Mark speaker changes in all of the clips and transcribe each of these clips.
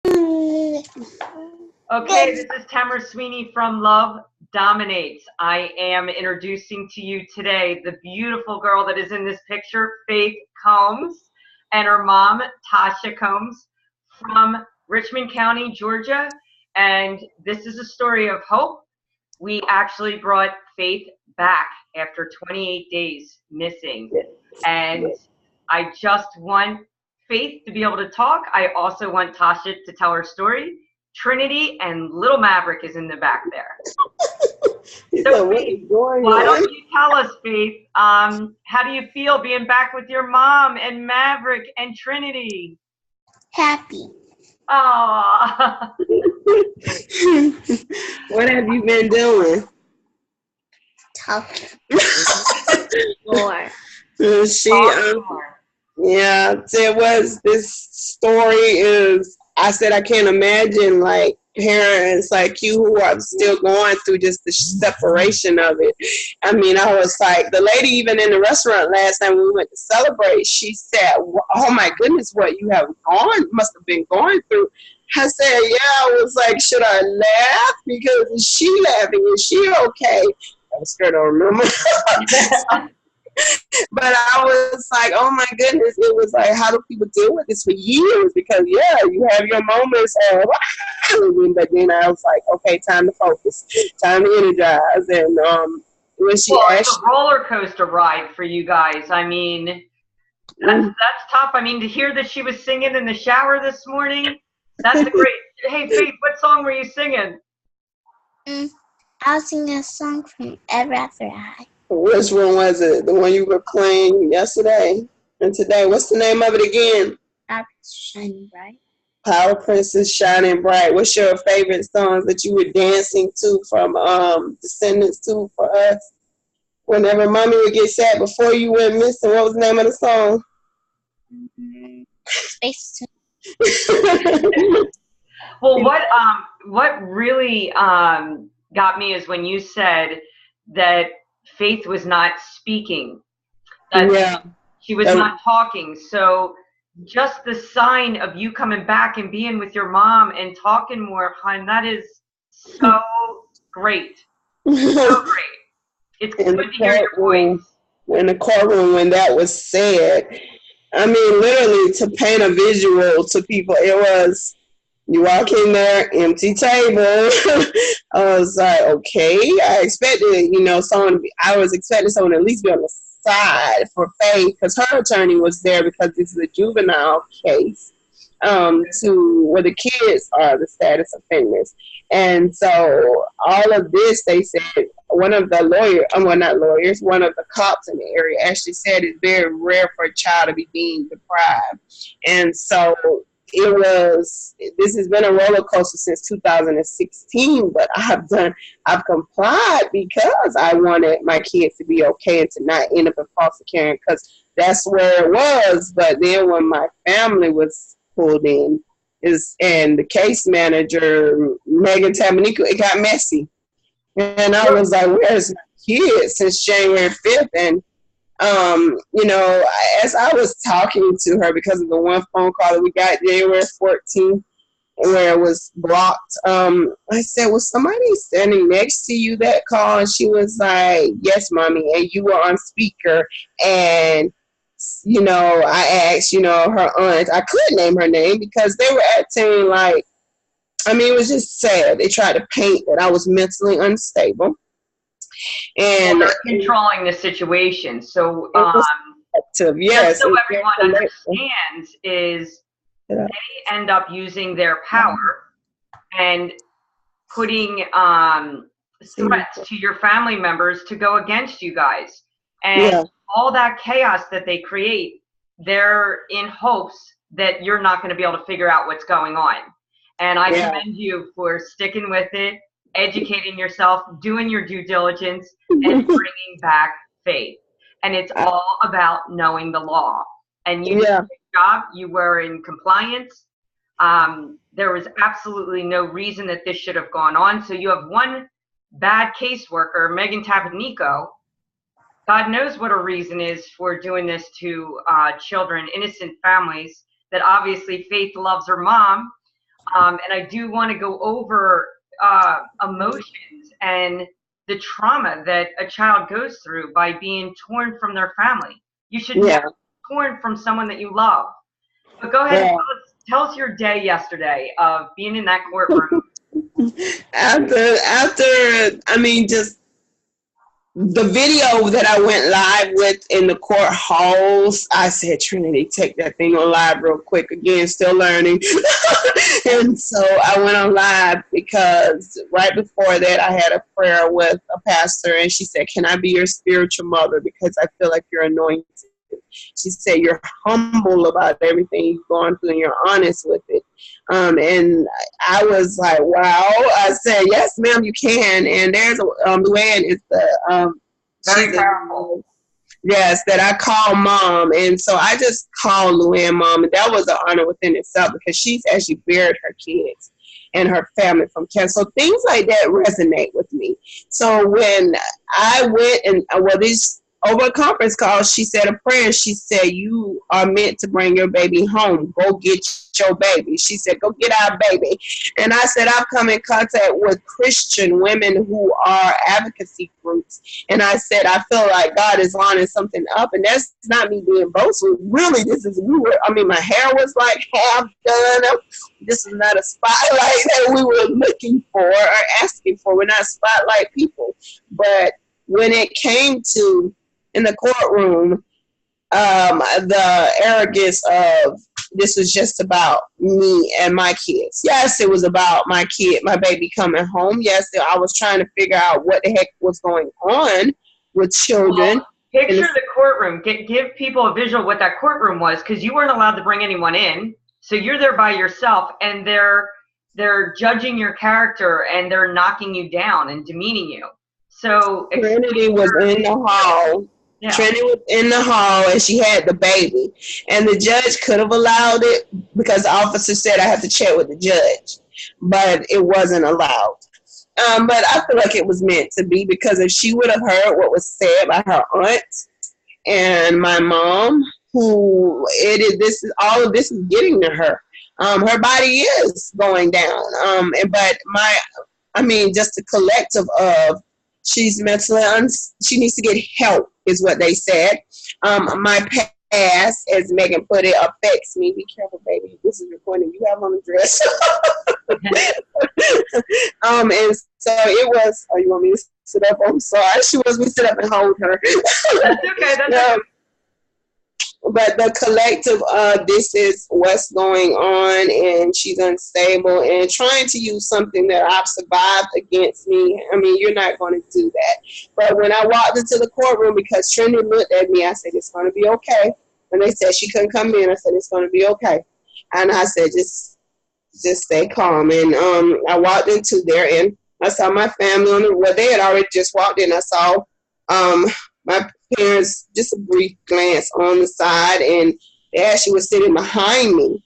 Speaker 1: Okay, this is Tamara Sweeney from Love Dominates. I am introducing to you today the beautiful girl that is in this picture, Faith Combs, and her mom, Tasha Combs, from Richmond County, Georgia. And this is a story of hope. We actually brought Faith back after 28 days missing. And I just want Faith to be able to talk. I also want Tasha to tell her story. Trynati and little Maverick is in the back there. So Faith, why don't you tell us, Faith, how do you feel being back with your mom and Maverick and Trynati?
Speaker 2: Happy.
Speaker 1: Aww.
Speaker 3: What have you been doing?
Speaker 2: Talking. More.
Speaker 3: Yeah, there was this story is, I said I can't imagine like parents like you who are still going through just the separation of it. I mean, I was like, the lady even in the restaurant last night when we went to celebrate, she said, oh my goodness, what you must have been going through. I said, yeah. I was like, should I laugh? Because is she laughing? Is she okay? I was scared, I don't remember. But I was like, oh my goodness, it was like, how do people deal with this for years? Because yeah, you have your moments of, but then I was like, okay, time to focus, time to energize. And when she
Speaker 1: it's a roller coaster ride for you guys. I mean, that's tough. I mean, to hear that she was singing in the shower this morning, that's a great. Hey Faith, what song were you singing?
Speaker 2: I was singing a song from Ever After I.
Speaker 3: Which one was it? The one you were playing yesterday and today? What's the name of it again?
Speaker 2: Power Princess Shining Bright.
Speaker 3: Power Princess Shining Bright. What's your favorite songs that you were dancing to from Descendants 2 for us? Whenever mommy would get sad before you went missing, what was the name of the song?
Speaker 2: Space
Speaker 1: Well, what really got me is when you said that Faith was not speaking, that she was not talking. So just the sign of you coming back and being with your mom and talking more, hon, that is so great. So great. It's good to hear your voice.
Speaker 3: In the courtroom when that was said, I mean, literally to paint a visual to people, it was, you walk in there, empty table. I was like, okay. I expected, I was expecting someone to at least be on the side for Faith, because her attorney was there because this is a juvenile case, to where the kids are the status offenders. And so all of this, they said, one of the one of the cops in the area actually said it's very rare for a child to be being deprived. And so this has been a roller coaster since 2016, but I've complied because I wanted my kids to be okay and to not end up in foster care, because that's where it was. But then when my family was pulled in, and the case manager, Megan Tabernico, it got messy. And I was like, where's my kids since January 5th? And as I was talking to her, because of the one phone call that we got January 14th, where it was blocked, I said, was somebody standing next to you that call? And she was like, yes, mommy, and you were on speaker. And, I asked, her aunt, I could name her name because they were acting like, it was just sad. They tried to paint that I was mentally unstable. And
Speaker 1: they're controlling the situation. So,
Speaker 3: yes,
Speaker 1: so everyone understands is they end up using their power and putting threats to your family members to go against you guys. And all that chaos that they create, they're in hopes that you're not going to be able to figure out what's going on. And I commend you for sticking with it, educating yourself, doing your due diligence, and bringing back Faith. And it's all about knowing the law. And you did a good job. You were in compliance. There was absolutely no reason that this should have gone on. So you have one bad caseworker, Megan Tabernico. God knows what a reason is for doing this to children, innocent families, that obviously Faith loves her mom. And I do want to go over emotions and the trauma that a child goes through by being torn from their family. You should never be torn from someone that you love. But go ahead and tell us your day yesterday of being in that courtroom.
Speaker 3: Just the video that I went live with in the court halls, I said, Trynati, take that thing on live real quick. Again, still learning. And so I went on live because right before that I had a prayer with a pastor, and she said, can I be your spiritual mother? Because I feel like you're anointed. She said, you're humble about everything you've gone through and you're honest with it. And I was like, wow. I said, yes, ma'am, you can. And there's Luann is the
Speaker 1: very powerful.
Speaker 3: Yes, that I call mom. And so I just called Luann mom. And that was an honor within itself because she's actually buried her kids and her family from cancer. So things like that resonate with me. So when I went and over a conference call, she said a prayer. She said, you are meant to bring your baby home. Go get your baby. She said, go get our baby. And I said, I've come in contact with Christian women who are advocacy groups. And I said, I feel like God is lining something up. And that's not me being boastful. Really, my hair was like half done. This is not a spotlight that we were looking for or asking for. We're not spotlight people. But when it came to in the courtroom, the arrogance of this was just about me and my kids. Yes, it was about my baby coming home. Yes, I was trying to figure out what the heck was going on with children.
Speaker 1: Well, picture the courtroom. Give people a visual what that courtroom was, because you weren't allowed to bring anyone in. So you're there by yourself, and they're judging your character, and they're knocking you down and demeaning you. So
Speaker 3: Trynati was in the hall. Yeah. Trynati was in the hall, and she had the baby. And the judge could have allowed it because the officer said I have to check with the judge. But it wasn't allowed. But I feel like it was meant to be, because if she would have heard what was said by her aunt and my mom, all of this is getting to her. Her body is going down. Just the collective of she's mentally she needs to get help is what they said. My past, as Megan put it, affects me. Be careful, baby. This is recording. You have on a dress. And so it was, you want me to sit up? I'm sorry. She wants me to sit up and hold her.
Speaker 1: That's okay. That's okay.
Speaker 3: But the collective, this is what's going on, and she's unstable and trying to use something that I've survived against me. You're not going to do that. But when I walked into the courtroom, because Trynati looked at me, I said, it's going to be okay. When they said she couldn't come in, I said, it's going to be okay. And I said, just stay calm. And I walked into there, and I saw my family they had already just walked in. I saw my parents, just a brief glance on the side, and they actually was sitting behind me.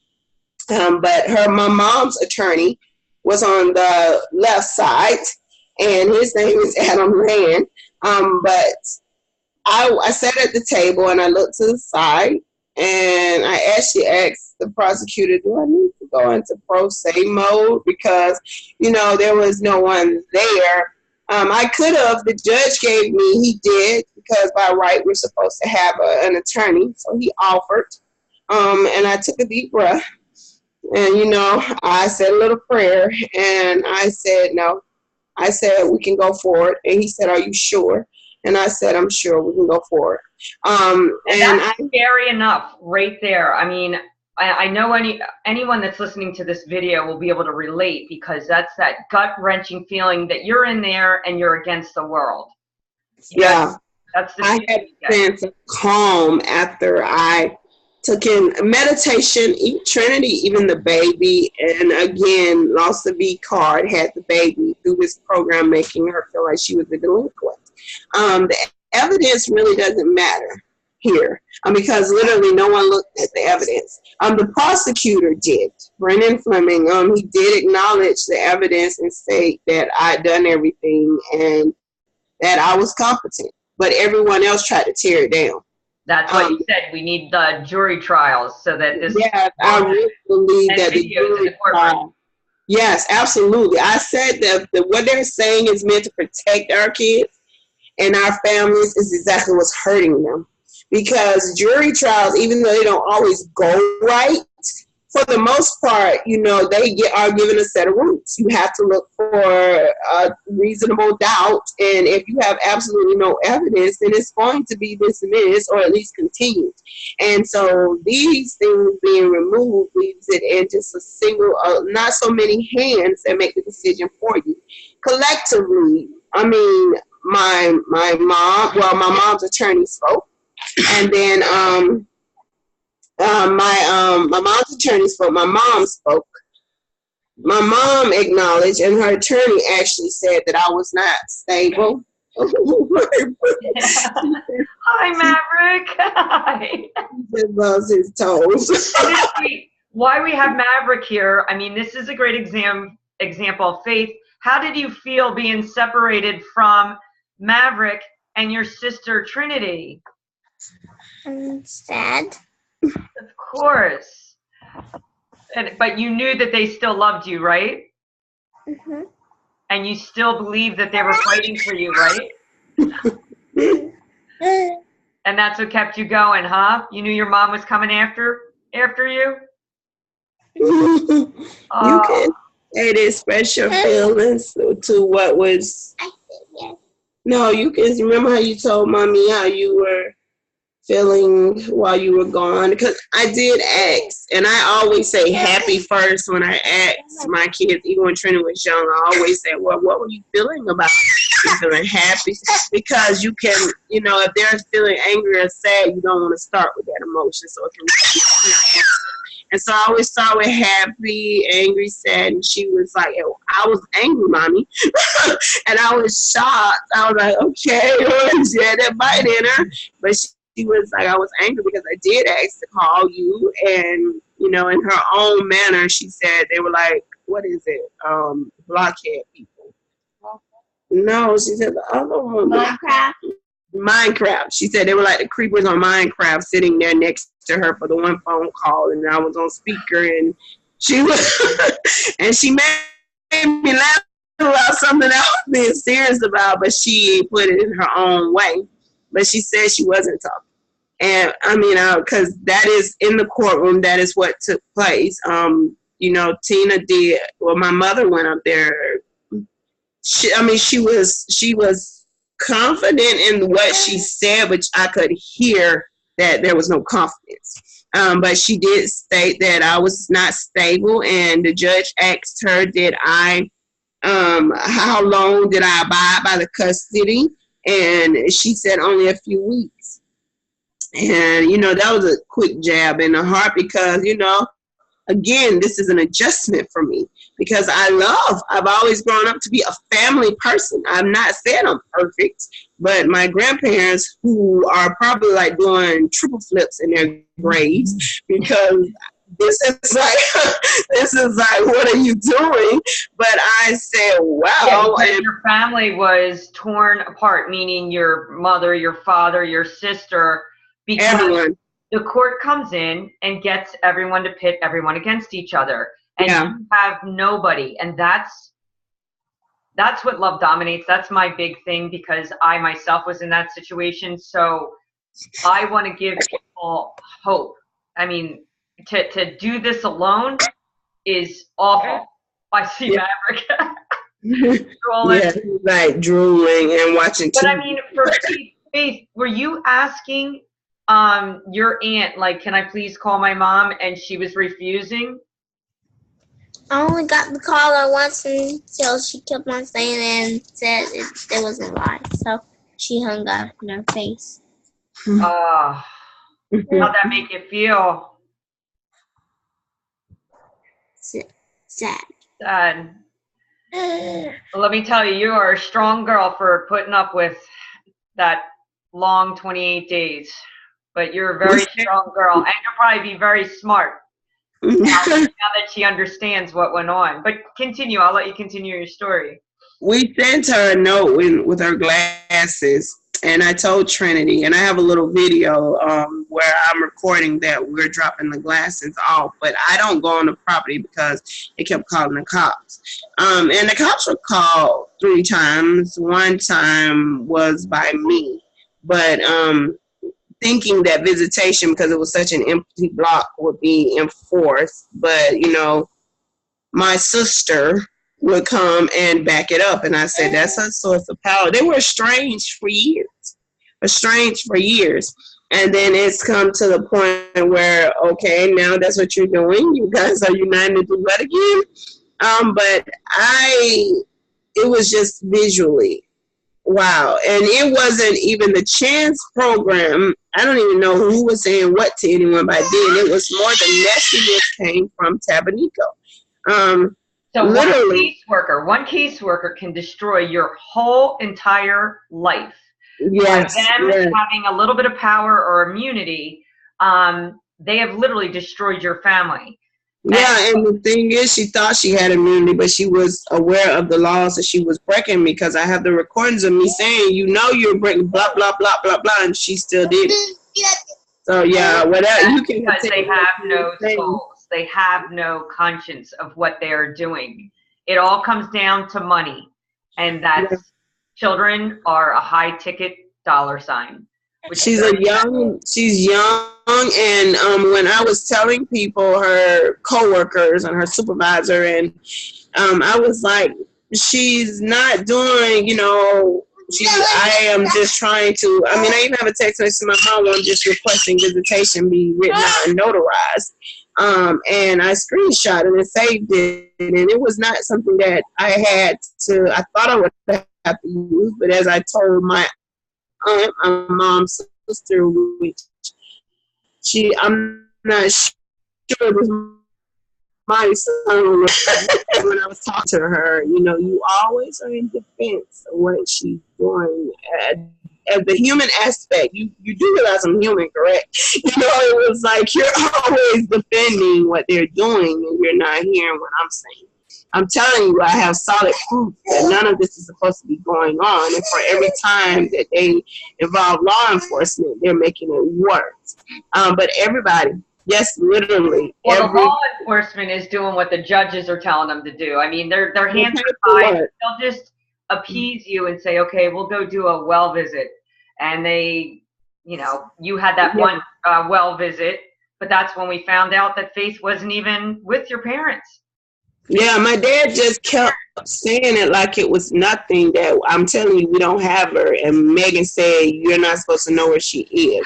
Speaker 3: But my mom's attorney was on the left side, and his name is Adam Rand. But I sat at the table and I looked to the side, and I actually asked the prosecutor, do I need to go into pro se mode? Because, there was no one there. I could have, the judge gave me, he did, because by right we're supposed to have an attorney, so he offered. And I took a deep breath, and I said a little prayer, and I said no. I said we can go forward, and he said, are you sure? And I said, I'm sure we can go forward. And
Speaker 1: that's scary enough right there. I know anyone that's listening to this video will be able to relate, because that's that gut-wrenching feeling that you're in there and you're against the world.
Speaker 3: Yeah.
Speaker 1: That's the
Speaker 3: I had a sense of calm after I took in meditation, Trynati, even the baby, and again, lost the V card, had the baby through this program, making her feel like she was a delinquent. The evidence really doesn't matter here, because literally no one looked at the evidence. The prosecutor did, Brennan Fleming. He did acknowledge the evidence and state that I'd done everything and that I was competent, but everyone else tried to tear it down.
Speaker 1: That's what you said. We need the jury trials so that this.
Speaker 3: Yeah, I really believe that the jury trial Yes, absolutely. I said that what they're saying is meant to protect our kids and our families is exactly what's hurting them. Because jury trials, even though they don't always go right, for the most part, you know, they are given a set of rules. You have to look for a reasonable doubt, and if you have absolutely no evidence, then it's going to be dismissed or at least continued. And so these things being removed leaves it in just a single, not so many hands that make the decision for you. Collectively, I mean, my mom's attorney spoke, and then my mom's attorney spoke. My mom spoke. My mom acknowledged, and her attorney actually said that I was not stable.
Speaker 1: Hi, Maverick. Hi.
Speaker 3: He loves his toes.
Speaker 1: Why we have Maverick here? I mean, this is a great example of faith. How did you feel being separated from Maverick and your sister Trynati?
Speaker 2: I'm sad.
Speaker 1: Of course. But you knew that they still loved you, right?
Speaker 2: Mm-hmm.
Speaker 1: And you still believed that they were fighting for you, right? And that's what kept you going, huh? You knew your mom was coming after you?
Speaker 3: You can say it express your feelings to what was.
Speaker 2: I said yes.
Speaker 3: No, you can remember how you told mommy how you were feeling while you were gone, because I did ask, and I always say happy first when I ask my kids, even when Trinity was young. I always say, well, what were you feeling about? You feeling happy? Because you can, you know, if they're feeling angry or sad, you don't want to start with that emotion, so it can be a clear answer. And so I always start with happy, angry, sad, and she was like, oh, I was angry, mommy. And I was shocked. I was like, okay, yeah, that bite in her. But she was like, I was angry because I did ask to call you. And, you know, in her own manner, she said they were like, what is it? Blockhead people. No, she said the other one. Minecraft. She said they were like the creepers on Minecraft sitting there next to her for the one phone call. And I was on speaker, and she was, and she made me laugh about something I was being serious about, but she put it in her own way. But she said she wasn't talking. And I mean, because that is in the courtroom, that is what took place. You know, Tina did, well, my mother went up there. She was confident in what she said, but I could hear that there was no confidence. But she did state that I was not stable, and the judge asked her, how long did I abide by the custody? And she said only a few weeks. And, you know, that was a quick jab in the heart because, you know, again, this is an adjustment for me because I've always grown up to be a family person. I'm not saying I'm perfect, but my grandparents, who are probably like doing triple flips in their graves because this is like, what are you doing? But I said, wow.
Speaker 1: Yeah, and your family was torn apart, meaning your mother, your father, your sister, because
Speaker 3: everyone.
Speaker 1: The court comes in and gets everyone to pit everyone against each other. And you have nobody. And that's what love dominates. That's my big thing because I myself was in that situation. So I want to give people hope. I mean, to do this alone is awful. I see Maverick.
Speaker 3: Like drooling and watching
Speaker 1: But
Speaker 3: TV.
Speaker 1: I mean, for Faith, were you asking your aunt, like, can I please call my mom? And she was refusing?
Speaker 2: I only got the caller once until she kept on saying and said it was a lie. So she hung up in her face.
Speaker 1: How'd that make you feel?
Speaker 2: Sad.
Speaker 1: Sad. Well, let me tell you, you are a strong girl for putting up with that long 28 days. But you're a very strong girl, and you'll probably be very smart now that she understands what went on. But continue. I'll let you continue your story.
Speaker 3: we sent her a note with her glasses, and I told Trynati, and I have a little video where I'm recording that we're dropping the glasses off, but I don't go on the property because they kept calling the cops. And the cops were called 3 times. One time was by me, but thinking that visitation, because it was such an empty block, would be enforced. But, you know, my sister would come and back it up. And I said, that's a source of power. They were estranged for years. And then it's come to the point where, okay, now that's what you're doing. You guys are united to do what again? But it was just visually, wow. And it wasn't even the chance program. I don't even know who was saying what to anyone by then. It was more the messiness came from Tabanico.
Speaker 1: So
Speaker 3: literally,
Speaker 1: one caseworker can destroy your whole entire life.
Speaker 3: Yes.
Speaker 1: By them having a little bit of power or immunity, they have literally destroyed your family.
Speaker 3: Yeah, and the thing is, she thought she had immunity, but she was aware of the laws that she was breaking, because I have the recordings of me saying, you know, you're breaking blah, blah, blah, blah, blah, and she still did it. So, yeah, whatever. You can,
Speaker 1: because they have no souls. They have no conscience of what they're doing. It all comes down to money, and that's children are a high ticket dollar sign.
Speaker 3: She's young, and when I was telling people, her coworkers and her supervisor, and I was like, she's not doing, you know, I am just trying to, I mean, I even have a text message to my mom where I'm just requesting visitation be written out and notarized. And I screenshot it and saved it, and it was not something that I had to, I thought I would have to use, but as I told my aunt, my mom's sister, which I'm not sure it was my son, when I was talking to her, you know, you always are in defense of what she's doing. As the human aspect, you do realize I'm human, correct? You know, it was like you're always defending what they're doing, and you're not hearing what I'm saying. I'm telling you, I have solid proof that none of this is supposed to be going on, and for every time that they involve law enforcement, they're making it worse. But everybody, yes, literally.
Speaker 1: Well, the law enforcement is doing what the judges are telling them to do. I mean, their hands are tied. They'll just appease you and say, okay, we'll go do a well visit. And they, you know, you had that one well visit, but that's when we found out that Faith wasn't even with your parents.
Speaker 3: Yeah, my dad just kept saying it like it was nothing, that I'm telling you, we don't have her. And Megan said, you're not supposed to know where she is.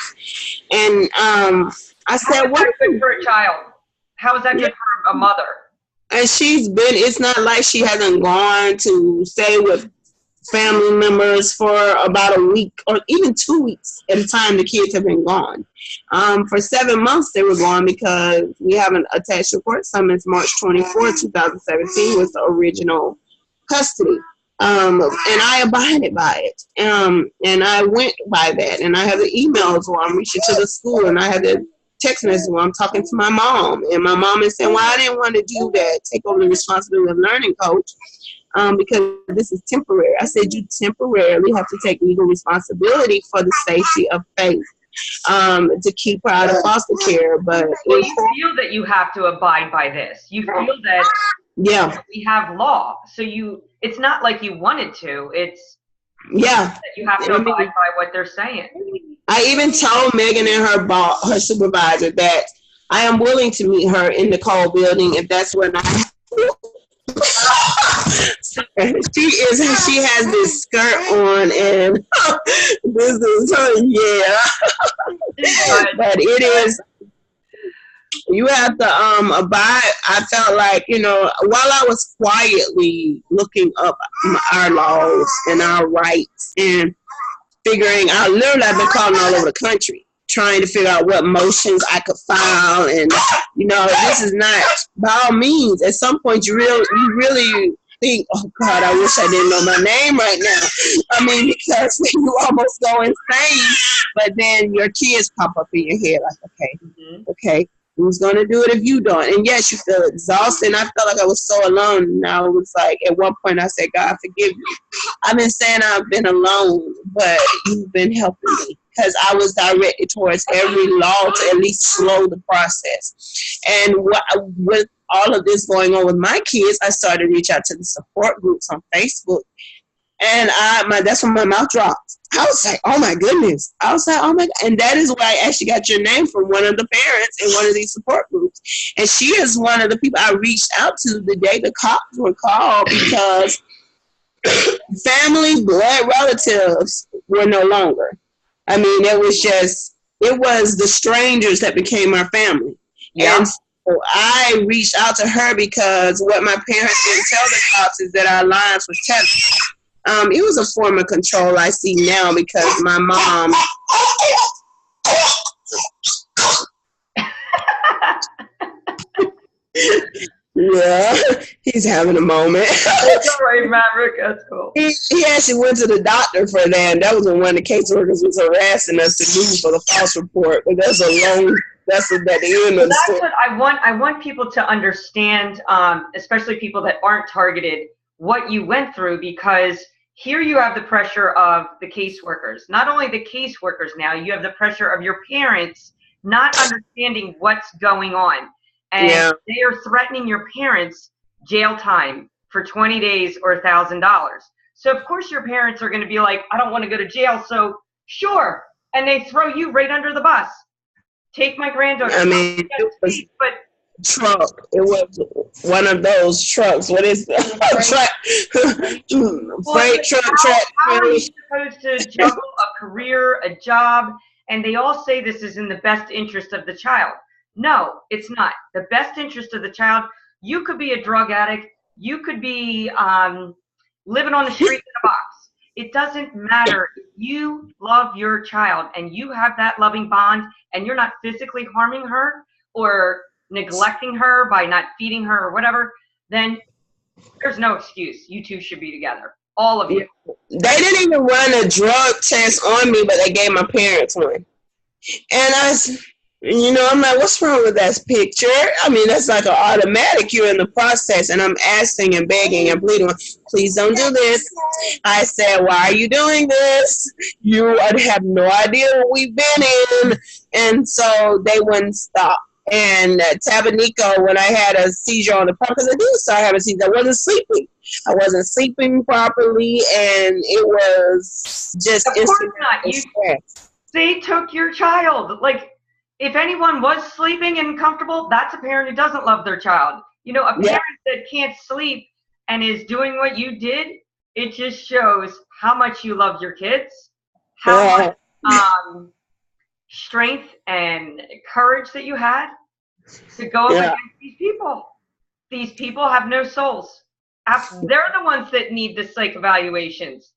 Speaker 3: And I said, what?
Speaker 1: Good for a child? How is that good for a mother?
Speaker 3: And she's been, it's not like she hasn't gone to stay with family members for about a week or even 2 weeks at a time. The kids have been gone. For 7 months they were gone because we have an attached report summons March 24, 2017 was the original custody. And I abided by it. And I went by that. And I have the emails where I'm reaching to the school, and I had the text message where I'm talking to my mom. And my mom is saying, well, I didn't want to do that, take over the responsibility of learning coach. Because this is temporary. I said, you temporarily have to take legal responsibility for the safety of Faith, to keep her out of foster care. But
Speaker 1: well, you feel that you have to abide by this. You feel that we have law. So it's not like you wanted to. It's that you have to abide by what they're saying.
Speaker 3: I even told Megan and her supervisor that I am willing to meet her in the Cole building if that's what I she has this skirt on, and this is her, but it is, you have to abide. I felt like, you know, while I was quietly looking up our laws and our rights and figuring out, literally I've been calling all over the country trying to figure out what motions I could file. And, you know, this is not, by all means, at some point you really think, oh God, I wish I didn't know my name right now. I mean, because you almost go insane, but then your kids pop up in your head like, okay, Who's going to do it if you don't? And yes, you feel exhausted. And I felt like I was so alone. And I was like, at one point I said, God, forgive me. I've been saying I've been alone, but you've been helping me. Because I was directed towards every law to at least slow the process. And with all of this going on with my kids, I started to reach out to the support groups on Facebook. And that's when my mouth dropped. I was like, oh my goodness. I was like, oh my God. And that is why I actually got your name from one of the parents in one of these support groups. And she is one of the people I reached out to the day the cops were called, because family, blood relatives were no longer. I mean, it was the strangers that became our family. Yeah. And so I reached out to her because what my parents didn't tell the cops is that our lives were tethered. It was a form of control I see now, because my mom. Yeah, he's having a moment.
Speaker 1: That's all right, Maverick. That's cool.
Speaker 3: He actually went to the doctor for that, and that was when one of the caseworkers was harassing us to do for the false report. But that's at the end of the story.
Speaker 1: What I want people to understand, especially people that aren't targeted, what you went through, because here you have the pressure of the caseworkers. Not only the caseworkers now, you have the pressure of your parents not understanding what's going on. And they are threatening your parents jail time for 20 days or $1,000. So of course your parents are going to be like, I don't want to go to jail, so sure. And they throw you right under the bus. Take my granddaughter.
Speaker 3: I mean, it was truck. It was one of those trucks. What is that? Freight truck.
Speaker 1: How are you supposed to juggle a career, a job? And they all say this is in the best interest of the child. No, it's not. The best interest of the child, you could be a drug addict. You could be living on the street in a box. It doesn't matter. If you love your child and you have that loving bond and you're not physically harming her or neglecting her by not feeding her or whatever, then there's no excuse. You two should be together. All of you.
Speaker 3: They didn't even run a drug test on me, but they gave my parents one. And I'm like, what's wrong with that picture? I mean, that's like an automatic. You're in the process. And I'm asking and begging and pleading, please don't do this. I said, why are you doing this? You have no idea what we've been in. And so they wouldn't stop. And Tabanico, when I had a seizure on the property, because I did start having seizures, I wasn't sleeping. I wasn't sleeping properly, and it was just
Speaker 1: instant. They took your child. Like, if anyone was sleeping and comfortable, that's a parent who doesn't love their child. A parent that can't sleep and is doing what you did, it just shows how much you love your kids, how much strength and courage that you had to go up against these people. These people have no souls. They're the ones that need the psych evaluations.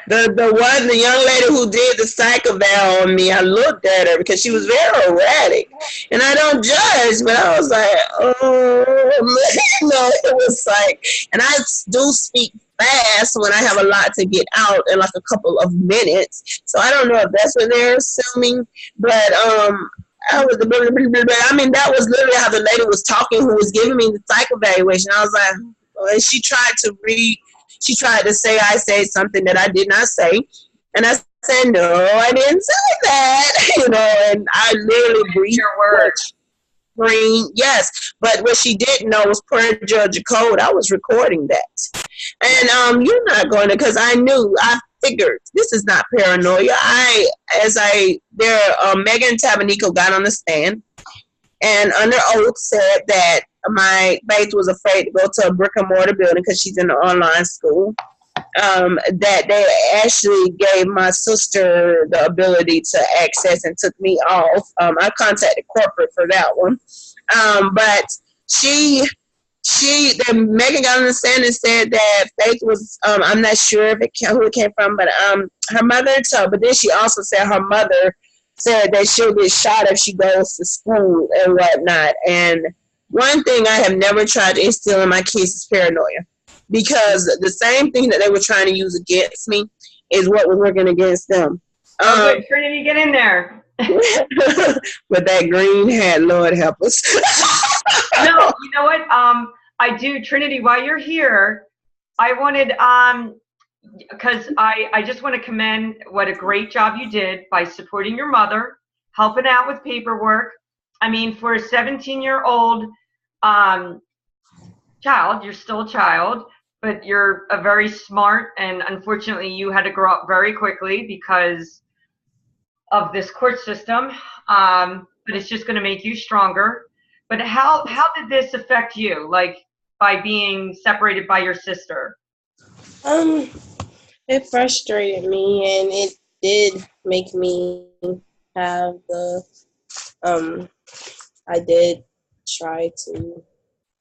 Speaker 3: The young lady who did the psych eval on me, I looked at her because she was very erratic. And I don't judge, but I was like, it was like, and I do speak fast when I have a lot to get out in like a couple of minutes. So I don't know if that's what they're assuming, but that was literally how the lady was talking who was giving me the psych evaluation. I was like, and she tried to say I said something that I did not say. And I said, no, I didn't say that. And I literally breathed your words. Yes, but what she didn't know was per Georgia code, I was recording that. And you're not going to, because I figured this is not paranoia. Megan Tabanico got on the stand and under oath said that my Faith was afraid to go to a brick and mortar building because she's in an online school. That they actually gave my sister the ability to access and took me off. I contacted corporate for that one. But Megan got on the stand and said that Faith was, I'm not sure who it came from, but her mother told, but then she also said her mother said that she'll get shot if she goes to school and whatnot. And one thing I have never tried to instill in my kids is paranoia. Because the same thing that they were trying to use against me is what was working against them.
Speaker 1: Trynati, get in there.
Speaker 3: With that green hat, Lord help us.
Speaker 1: No, you know what? I do, Trynati, while you're here, I wanted, because I just want to commend what a great job you did by supporting your mother, helping out with paperwork. I mean, for a 17-year-old child, you're still a child, but you're a very smart, and unfortunately you had to grow up very quickly because of this court system. But it's just going to make you stronger. But how did this affect you, like by being separated by your sister?
Speaker 4: It frustrated me, and it did make me have the I did try to.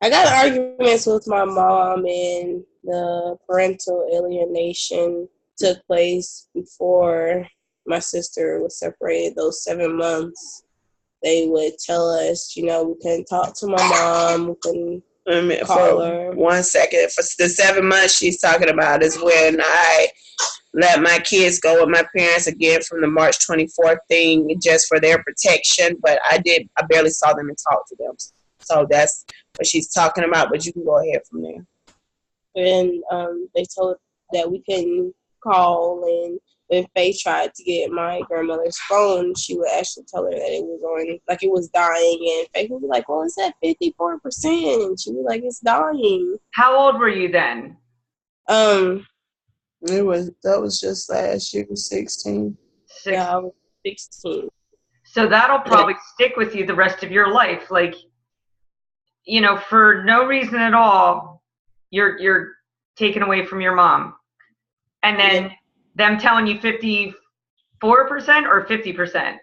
Speaker 4: I got arguments with my mom, and the parental alienation took place before my sister was separated. Those 7 months, they would tell us, we couldn't talk to my mom, we couldn't call her.
Speaker 3: 1 second. For the 7 months she's talking about is when I let my kids go with my parents again from the March 24th thing just for their protection. But I barely saw them and talked to them. So that's what she's talking about, but you can go ahead from there.
Speaker 4: And they told that we couldn't call, and when Faith tried to get my grandmother's phone, she would actually tell her that it was on, like it was dying, and Faith would be like, well, it's at 54%, and she was like, it's dying.
Speaker 1: How old were you then?
Speaker 3: That was just last year, 16.
Speaker 4: Yeah, I was 16.
Speaker 1: So that'll probably stick with you the rest of your life. Like, for no reason at all, you're taken away from your mom. And then them telling you 54% or 50%?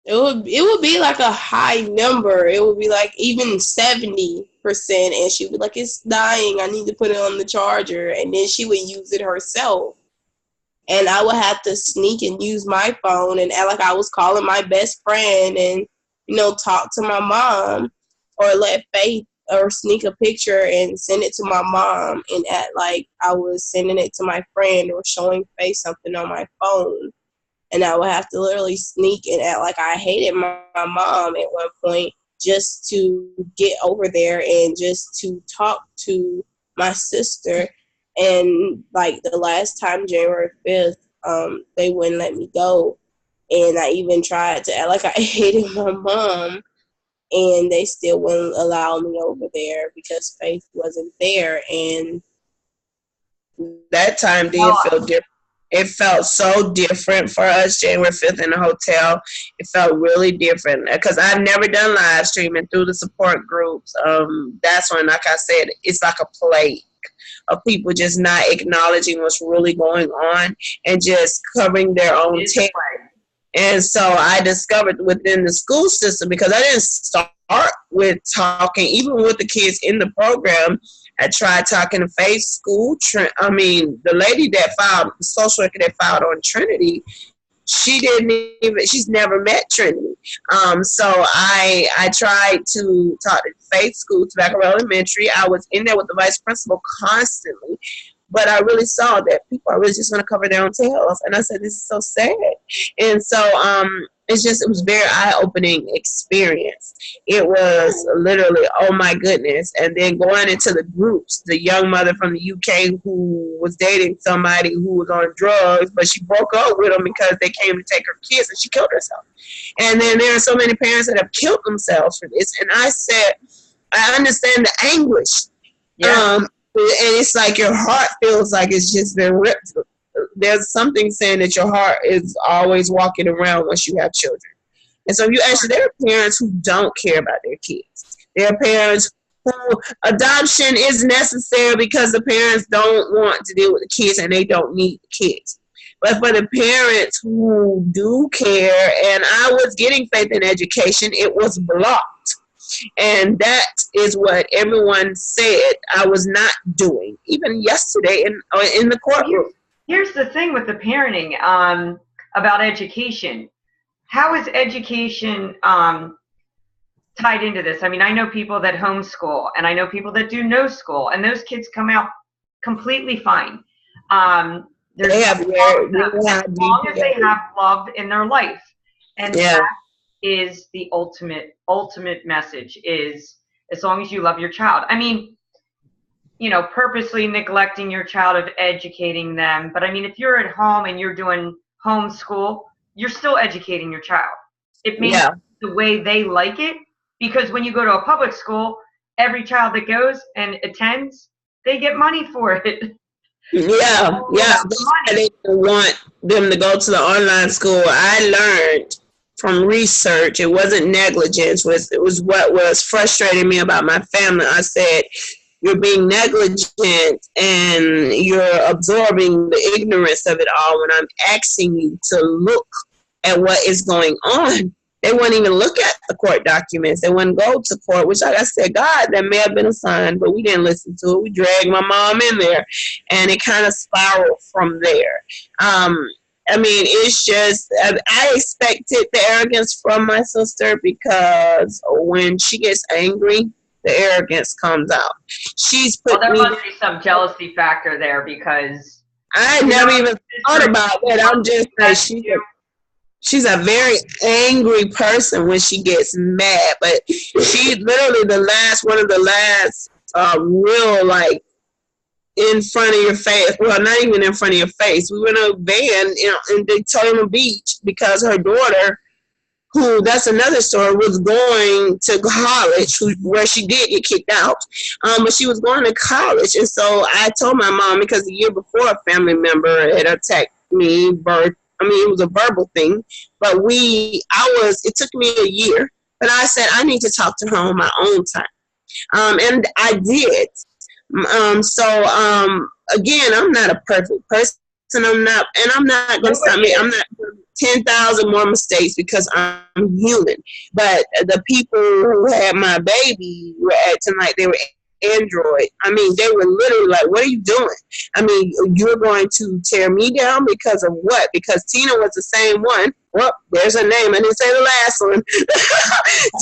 Speaker 4: It would be like a high number. It would be like even 70%, and she would be like, it's dying, I need to put it on the charger, and then she would use it herself. And I would have to sneak and use my phone and act like I was calling my best friend and, talk to my mom, or let Faith or sneak a picture and send it to my mom and act like I was sending it to my friend or showing Faith something on my phone. And I would have to literally sneak and act like I hated my mom at one point just to get over there and just to talk to my sister. And like the last time, January 5th, they wouldn't let me go. And I even tried to act like I hated my mom, and they still wouldn't allow me over there because Faith wasn't there. And
Speaker 3: that time did feel different. It felt so different for us, January 5th in the hotel. It felt really different because I've never done live streaming through the support groups. That's when, like I said, it's like a plague of people just not acknowledging what's really going on and just covering their own tail. And so I discovered within the school system, because I didn't start with talking, even with the kids in the program, I tried talking to Faith School. The lady that filed, the social worker that filed on Trynati, she's never met Trynati. So I tried to talk to Faith School, Tobacco Elementary. I was in there with the vice principal constantly. But I really saw that people are really just going to cover their own tails. And I said, this is so sad. And so it was very eye-opening experience. It was literally, oh my goodness. And then going into the groups, the young mother from the UK who was dating somebody who was on drugs, but she broke up with him because they came to take her kids and she killed herself. And then there are so many parents that have killed themselves for this. And I said, I understand the anguish. Yeah. And it's like your heart feels like it's just been ripped. There's something saying that your heart is always walking around once you have children. And so you actually, there are parents who don't care about their kids. There are parents who adoption is necessary because the parents don't want to deal with the kids and they don't need the kids. But for the parents who do care, and I was getting Faith in education, it was blocked. And that is what everyone said I was not doing, even yesterday in the courtroom.
Speaker 1: Here's the thing with the parenting about education. How is education tied into this? I mean, I know people that homeschool, and I know people that do no school, and those kids come out completely fine. As long as they have love in their life. And
Speaker 3: Yeah.
Speaker 1: that is the ultimate message, is as long as you love your child. I mean, you know, purposely neglecting your child of educating them. But I mean, if you're at home and you're doing homeschool, you're still educating your child. It may not be the way they like it, because when you go to a public school, every child that goes and attends, they get money for it.
Speaker 3: Yeah. They want them to go to the online school. I learned from research, it wasn't negligence. It was what was frustrating me about my family. I said, you're being negligent and you're absorbing the ignorance of it all when I'm asking you to look at what is going on. They wouldn't even look at the court documents. They wouldn't go to court, which, like I said, God, that may have been a sign, but we didn't listen to it. We dragged my mom in there, and it kind of spiraled from there. I mean, it's just, I expected the arrogance from my sister, because when she gets angry, the arrogance comes out. She's put
Speaker 1: there
Speaker 3: me.
Speaker 1: must be some jealousy factor there, because
Speaker 3: I never even thought about that. I'm just like, she's a very angry person when she gets mad, but she literally one of the last real, like, in front of your face, well, not even in front of your face. We were in a van in Daytona Beach because her daughter, who, that's another story, was going to college, where she did get kicked out, but she was going to college. And so I told my mom, because the year before a family member had attacked me, it was a verbal thing, but it took me a year, but I said, I need to talk to her on my own time. And I did. Again, I'm not a perfect person. I'm not going to stop me. I'm not 10,000 more mistakes, because I'm human. But the people who had my baby were acting like they were Android. I mean, they were literally like, what are you doing? I mean, you're going to tear me down because of what? Because Tina was the same one. Well, there's her name. I didn't say the last one.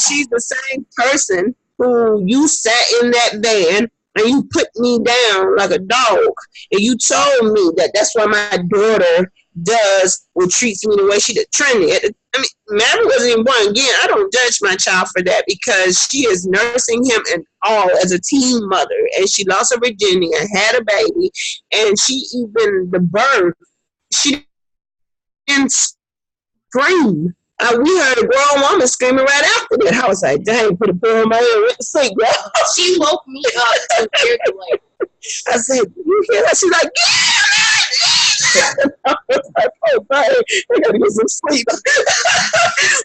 Speaker 3: She's the same person who you sat in that van and you put me down like a dog. And you told me that that's why my daughter does or treats me the way she did. Trynati, I mean, Maverick wasn't even born again. I don't judge my child for that, because she is nursing him and all as a teen mother, and she lost her virginity and had a baby, and she even the birth, she didn't scream. We heard a grown woman screaming right after that. I was like, dang, put a pill in my head, went to sleep, bro.
Speaker 4: She woke me up to hear the, like,
Speaker 3: I said, you hear that? She's like, I was like, oh, man, I gotta get some sleep.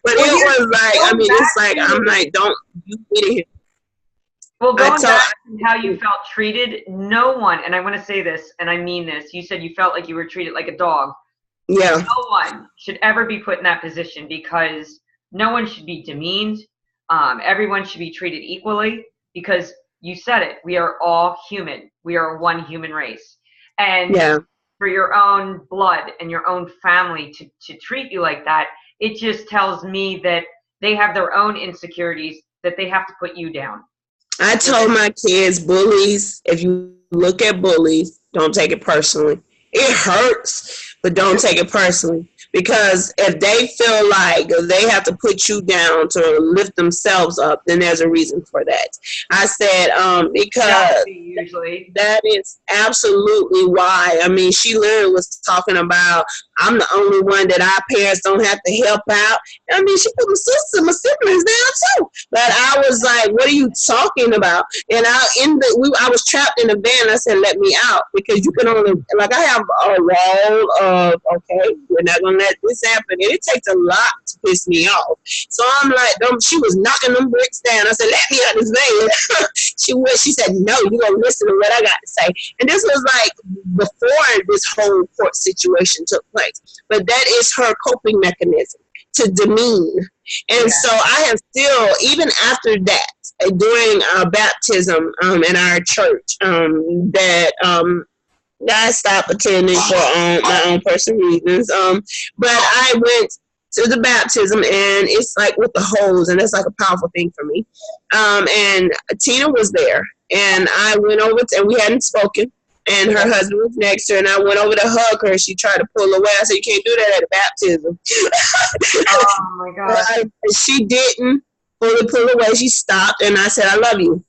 Speaker 3: But it was like, I mean, it's like, I'm like, don't you get it.
Speaker 1: Well, going back to how you felt treated, no one, and I want to say this, and I mean this, you said you felt like you were treated like a dog.
Speaker 3: Yeah.
Speaker 1: No one should ever be put in that position, because no one should be demeaned. Everyone should be treated equally, because you said it. We are all human. We are one human race. And for your own blood and your own family to treat you like that, it just tells me that they have their own insecurities, that they have to put you down.
Speaker 3: I told my kids, bullies, if you look at bullies, don't take it personally. It hurts, but don't take it personally. Because if they feel like they have to put you down to lift themselves up, then there's a reason for that. I said, because that is absolutely why. I mean, she literally was talking about, I'm the only one that our parents don't have to help out. I mean, she put my siblings down too. But I was like, what are you talking about? And I was trapped in a van. I said, let me out, because you can only, like, I have a wall of, okay, we're not going to let this happen. And it takes a lot to piss me off. So I'm like, she was knocking them bricks down. I said, let me out this van. She said, no, you're going to listen to what I got to say. And this was like before this whole court situation took place. But that is her coping mechanism, to demean. And so I have still, even after that, during our baptism in our church, I stopped attending for my own personal reasons. But I went to the baptism, and it's like with the hose, and that's like a powerful thing for me. And Tina was there, and I went over and we hadn't spoken. And her husband was next to her, and I went over to hug her. She tried to pull away. I said, "You can't do that at a baptism."
Speaker 1: Oh my God.
Speaker 3: She didn't fully pull away. She stopped, and I said, "I love you."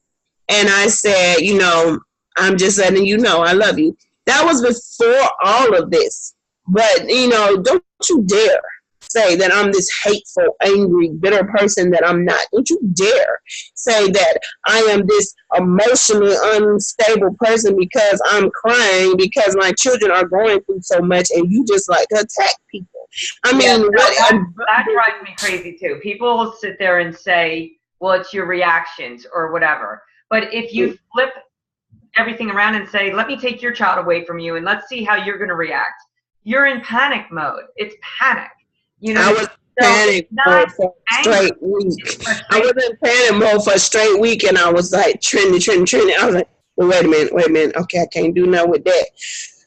Speaker 3: And I said, "You know, I'm just letting you know I love you." That was before all of this. But, you know, don't you dare say that I'm this hateful, angry, bitter person that I'm not. Don't you dare say that I am this emotionally unstable person because I'm crying because my children are going through so much and you just like to attack people. I mean,
Speaker 1: that drives me crazy too. People will sit there and say, well, it's your reactions or whatever. But if you flip everything around and say, let me take your child away from you and let's see how you're going to react, you're in panic mode. It's panic. You know,
Speaker 3: I was in panic mode for a straight week. I was in panic mode for a straight week, and I was like, Trynati. I was like, well, wait a minute. Okay, I can't do nothing with that.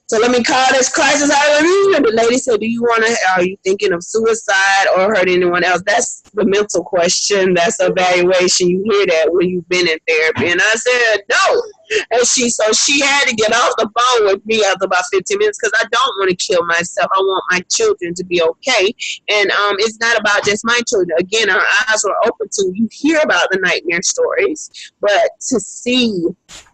Speaker 3: So let me call this crisis out of you. The lady said, are you thinking of suicide or hurt anyone else? That's the mental question. That's evaluation. You hear that when you've been in therapy. And I said, no. And she had to get off the phone with me after about 15 minutes because I don't want to kill myself. I want my children to be okay. And it's not about just my children. Again, our eyes were open to, you hear about the nightmare stories, but to see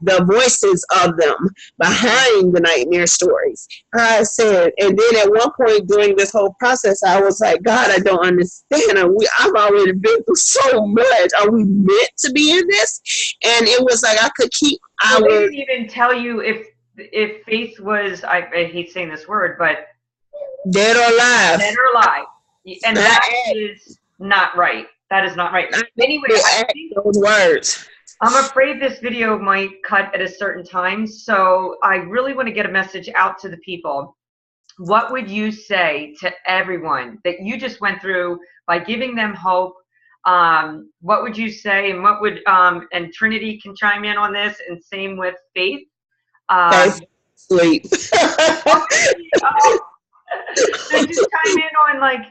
Speaker 3: the voices of them behind the nightmare stories. I said, and then at one point during this whole process, I was like, God, I don't understand. I've already been through so much. Are we meant to be in this? And it was like I could keep.
Speaker 1: They didn't even tell you if Faith was, I hate saying this word, but
Speaker 3: dead or alive.
Speaker 1: Dead or alive. And that is not right. That is not right. Anyway, I think
Speaker 3: those words.
Speaker 1: I'm afraid this video might cut at a certain time, so I really want to get a message out to the people. What would you say to everyone that you just went through by giving them hope? What would you say, and what would and Trynati can chime in on this, and same with Faith.
Speaker 3: Sleep.
Speaker 1: So just chime in on like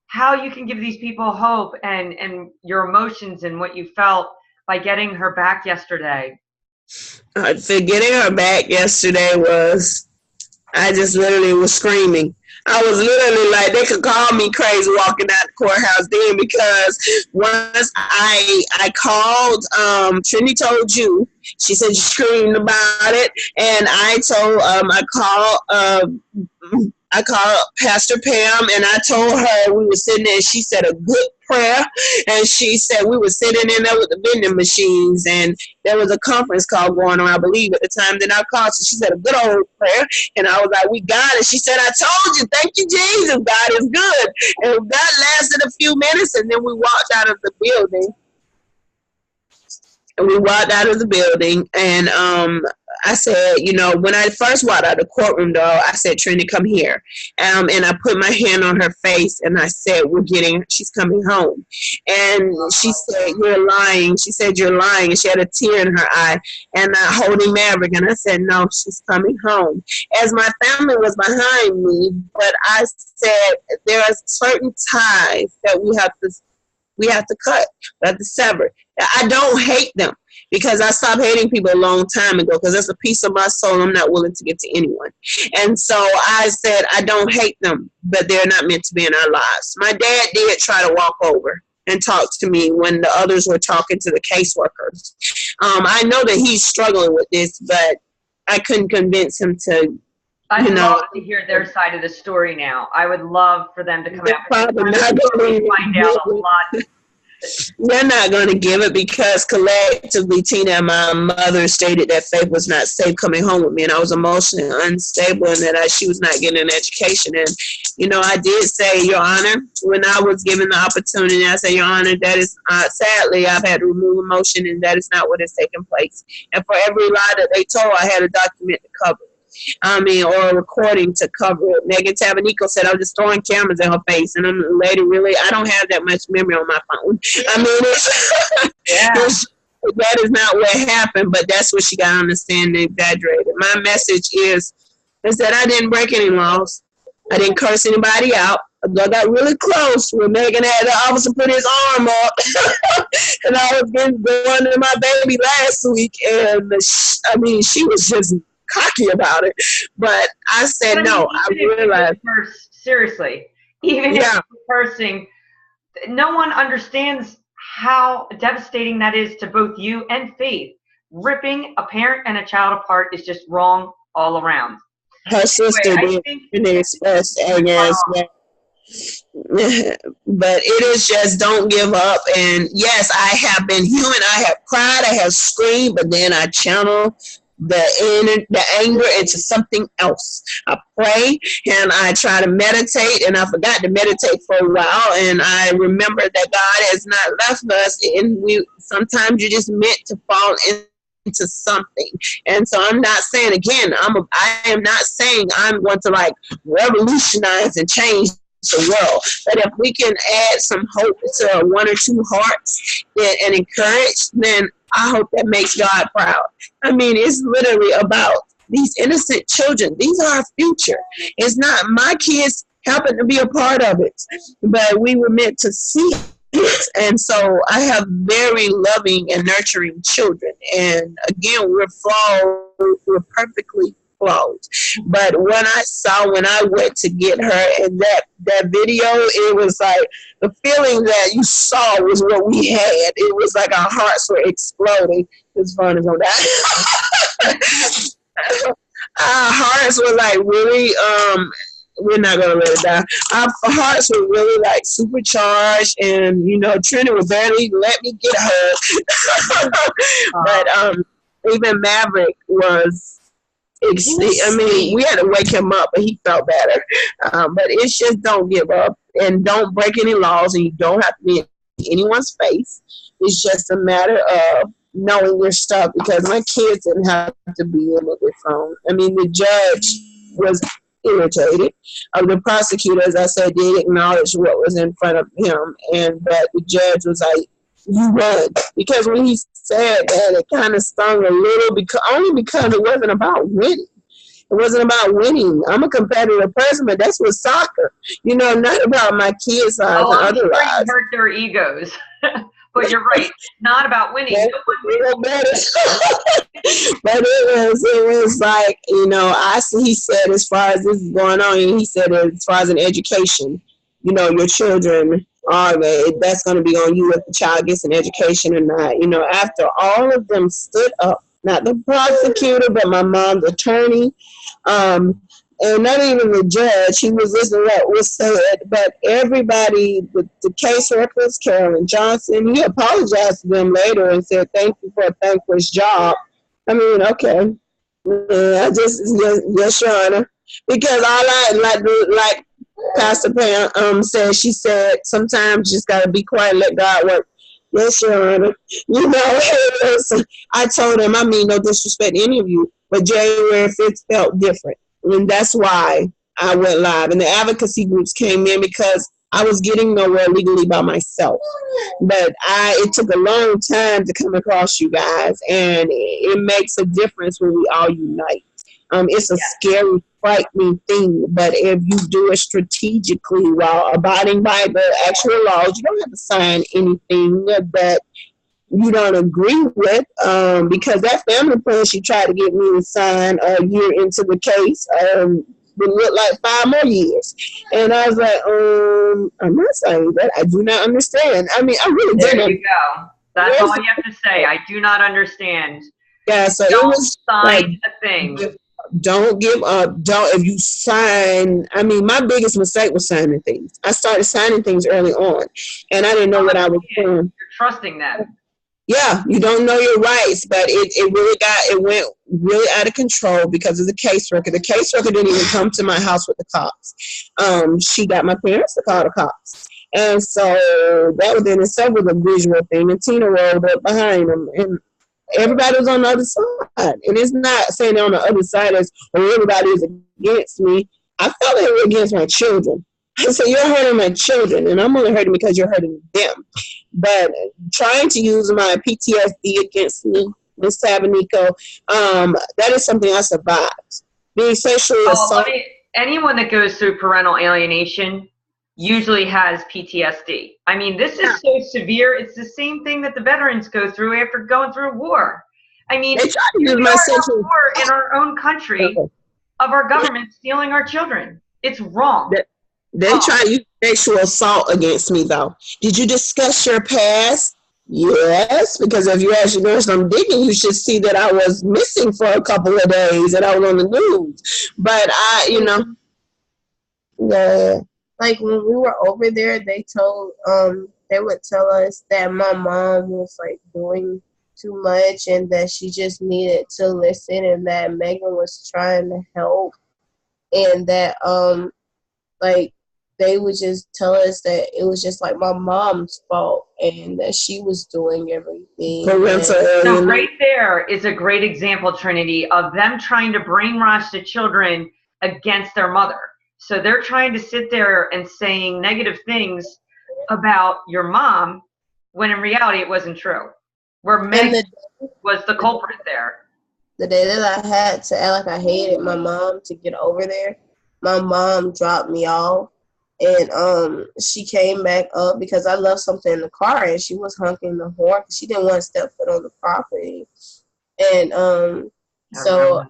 Speaker 1: how you can give these people hope and your emotions and what you felt by getting her back yesterday.
Speaker 3: For getting her back yesterday was, I just literally was screaming. I was literally like, they could call me crazy walking out the courthouse then, because once I called, Trynati told you, she said you screamed about it, and I told, I called Pastor Pam, and I told her, we were sitting there, and she said a good prayer, and she said we were sitting in there with the vending machines, and there was a conference call going on, I believe, at the time that I called. So she said a good old prayer, and I was like, we got it. She said, I told you, thank you, Jesus, God is good. And that lasted a few minutes, and then we walked out of the building. And I said, you know, when I first walked out of the courtroom, though, I said, Trynati, come here. And I put my hand on her face, and I said, she's coming home. And she said, you're lying. She said, you're lying. And she had a tear in her eye, and holding Maverick. And I said, no, she's coming home. As my family was behind me, but I said, there are certain ties that we have to cut, we have to sever. I don't hate them, because I stopped hating people a long time ago, because that's a piece of my soul I'm not willing to give to anyone. And so I said, I don't hate them, but they're not meant to be in our lives. My dad did try to walk over and talk to me when the others were talking to the caseworkers. I know that he's struggling with this, but I couldn't convince him to.
Speaker 1: I'd love to hear their side of the story now. I would love for them to come out and find out a lot.
Speaker 3: They're not going to give it, because collectively Tina and my mother stated that Faith was not safe coming home with me, and I was emotionally unstable, and that she was not getting an education. And you know, I did say, Your Honor, when I was given the opportunity, I said, Your Honor, that is sadly I've had to remove emotion, and that is not what has taken place. And for every lie that they told, I had a document to cover it. Or a recording to cover it. Megan Tabanico said I was just throwing cameras in her face, and I'm the lady, really, I don't have that much memory on my phone. That is not what happened, but that's what she got to understand and exaggerated. My message is that I didn't break any laws. I didn't curse anybody out. I got really close when Megan had the officer put his arm up, and I was going to my baby last week, and she was just cocky about it. But I said, no, I realized.
Speaker 1: Seriously, even if you're cursing, no one understands how devastating that is to both you and Faith. Ripping a parent and a child apart is just wrong all around.
Speaker 3: Her sister didn't express against that. But it is just, don't give up. And yes, I have been human. I have cried, I have screamed, but then I channel the anger into something else. I pray and I try to meditate, and I forgot to meditate for a while, and I remember that God has not left us, and sometimes you're just meant to fall into something. And so I'm not saying, again, I am not saying I'm going to like revolutionize and change the world, but if we can add some hope to one or two hearts and encourage, then I hope that makes God proud. I mean, it's literally about these innocent children. These are our future. It's not my kids happen to be a part of it, but we were meant to see it. And so I have very loving and nurturing children. And again, we're flawed. We're perfectly flawed. But when I went to get her, and that video, it was like the feeling that you saw was what we had. It was like our hearts were exploding. His phone is on that. Our hearts were like really, we're not going to let it die. Our hearts were really like supercharged, and you know, Trynati would barely let me get her. But even Maverick was, I mean, we had to wake him up, but he felt better. But it's just, don't give up and don't break any laws, and you don't have to be in anyone's face. It's just a matter of knowing your stuff, because my kids didn't have to be in with their phone. I mean, the judge was irritated. The prosecutor, as I said, did acknowledge what was in front of him, but the judge was like, you won. Because when he said that, it kind of stung a little, only because it wasn't about winning. It wasn't about winning. I'm a competitive person, but that's with soccer. You know, not about my kids' lives and other lives.
Speaker 1: You hurt their egos. But you're right. It's not about winning.
Speaker 3: But it was like, you know, he said, as far as this is going on, he said, as far as an education, you know, your children, that's going to be on you if the child gets an education or not. You know, after all of them stood up, not the prosecutor, but my mom's attorney, and not even the judge, he was listening to what was said, but everybody, the case records, Carolyn Johnson, he apologized to them later and said, thank you for a thankless job. I mean, okay. I just, yes, Your Honor. Because all like Pastor Pam said, she said, sometimes you just got to be quiet and let God work. Yes, Your Honor. You know, I told him, I mean, no disrespect to any of you, but January 5th felt different. And that's why I went live. And the advocacy groups came in because I was getting nowhere legally by myself. But it took a long time to come across you guys. And it makes a difference when we all unite. It's a scary, frightening thing. But if you do it strategically while abiding by the actual laws, you don't have to sign anything that you don't agree with, because that family plan she tried to get me to sign a year into the case would look like 5 more years. And I was like, I'm not saying that. I do not understand. I mean, I really didn't.
Speaker 1: There you go. That's all you have to say. I do not understand.
Speaker 3: Yeah, so
Speaker 1: don't
Speaker 3: it was
Speaker 1: sign
Speaker 3: like,
Speaker 1: a thing.
Speaker 3: Don't give up. If you sign, I mean, my biggest mistake was signing things. I started signing things early on, and I didn't know what I was doing.
Speaker 1: You're trusting them.
Speaker 3: Yeah, you don't know your rights, but it went really out of control because of the caseworker. The caseworker didn't even come to my house with the cops. She got my parents to call the cops. And so that was in itself was a visual thing. And Tina rolled up behind them, and everybody was on the other side. And it's not saying they're on the other side as, everybody is against me. I felt they were against my children. I said, you're hurting my children, and I'm only hurting because you're hurting them. But trying to use my PTSD against me, Ms. Tabanico, that is something I survived. Being sexually assaulted.
Speaker 1: Anyone that goes through parental alienation usually has PTSD. I mean, this is so severe. It's the same thing that the veterans go through after going through a war. I mean,
Speaker 3: They try to
Speaker 1: here
Speaker 3: use
Speaker 1: we
Speaker 3: my
Speaker 1: are
Speaker 3: sexual.
Speaker 1: at war in our own country of our government stealing our children. It's wrong.
Speaker 3: They try to use sexual assault against me, though. Did you discuss your past? Yes, because if you actually do some digging, you should see that I was missing for a couple of days and I was on the news. But yeah.
Speaker 4: Like when we were over there, they would tell us that my mom was like doing too much and that she just needed to listen and that Megan was trying to help and that like they would just tell us that it was just like my mom's fault and that she was doing everything.
Speaker 1: So right there is a great example, Trynati, of them trying to brainwash the children against their mother. So they're trying to sit there and saying negative things about your mom when in reality it wasn't true. Where Meg was the culprit there.
Speaker 4: The day that I had to act like I hated my mom to get over there, my mom dropped me off and she came back up because I left something in the car and she was honking the horn because she didn't want to step foot on the property. And so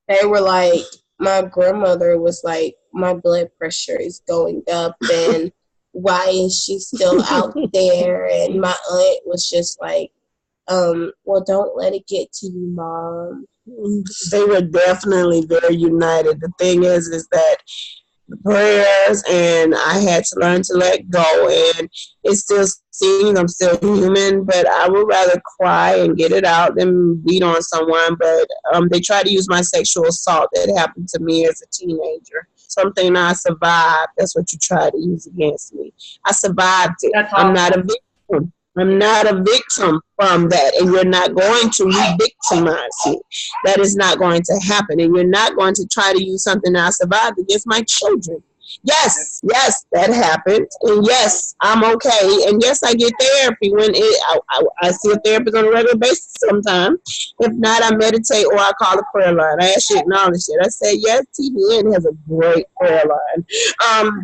Speaker 4: they were like, my grandmother was like, my blood pressure is going up and why is she still out there? And my aunt was just like, well, don't let it get to you, Mom.
Speaker 3: They were definitely very united. The thing is that the prayers and I had to learn to let go, and it still seems I'm still human, but I would rather cry and get it out than beat on someone. But they try to use my sexual assault that happened to me as a teenager. Something I survived. That's what you try to use against me. I survived it.
Speaker 1: That's awesome.
Speaker 3: I'm not a victim. I'm not a victim from that, and you're not going to re-victimize me. That is not going to happen, and you're not going to try to use something that I survived against my children. Yes, that happened, and yes, I'm okay, and yes, I get therapy when I see a therapist on a regular basis sometimes. If not, I meditate or I call a prayer line. I actually acknowledge it. I say, yes, TBN has a great prayer line,